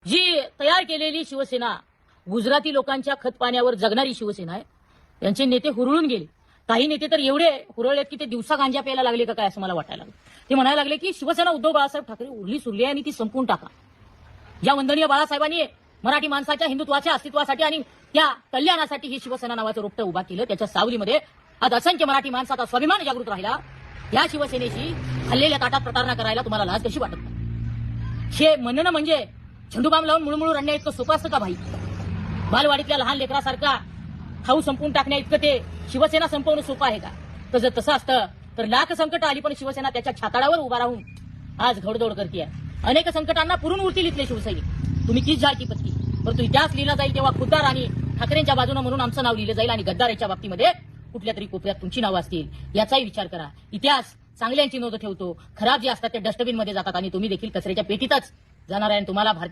जी तयार केलेली शिवसेना गुजराती लोकांच्या खतपाण्यावर जगणारी शिवसेना आहे. त्यांचे नेते हुरळून गेले. काही नेते तर एवढे हुरळलेत की ते दिवसा गांजा प्यायला लागले का काय असं मला वाटायला लागलं. ते म्हणायला लागले की शिवसेना उद्धव बाळासाहेब ठाकरे उरली सुरली आहे आणि ती संपून टाका. ज्या वंदनीय बाळासाहेबांनी मराठी माणसाच्या हिंदुत्वाच्या अस्तित्वासाठी आणि त्या कल्याणासाठी ही शिवसेना नावाचं रोपटं उभा केलं, त्याच्या सावलीमध्ये आज असंख्य मराठी माणसाचा स्वाभिमान जागृत राहिला. या शिवसेनेशी हल्लेल्या ताटात प्रतारणा करायला तुम्हाला लाज कशी वाटत नाही? हे म्हणणं म्हणजे झेंडूबाम लावून मुळमुळ रडण्या इतकं सोपं असतं का भाई? बालवाडीतल्या लहान लेकरासारखा खाऊ संपून टाकण्या इतकं ते शिवसेना संपवणं सोपं आहे का? तर जर तसं असतं तर लाख संकट आली पण शिवसेना त्याच्या छाताडावर उभा राहून आज घोडदौड करते. अनेक संकटांना पुरून उरतील इथले शिवसैनिक. तुम्ही तीच झाडकी पत्ती, परंतु इतिहास लिहिला जाईल तेव्हा खुद्दार आणि ठाकरेंच्या बाजूने म्हणून आमचं नाव लिहिलं जाईल आणि गद्दाराच्या बाबतीमध्ये कुठल्या तरी कोपऱ्यात तुमची नावं असतील. याचाही विचार करा. इतिहास चांगल्यांची नोंद ठेवतो, खराब जे असतात ते डस्टबिन मध्ये जातात आणि तुम्ही देखील कचऱ्याच्या पेटीतच जाणार आहे. तुम्हाला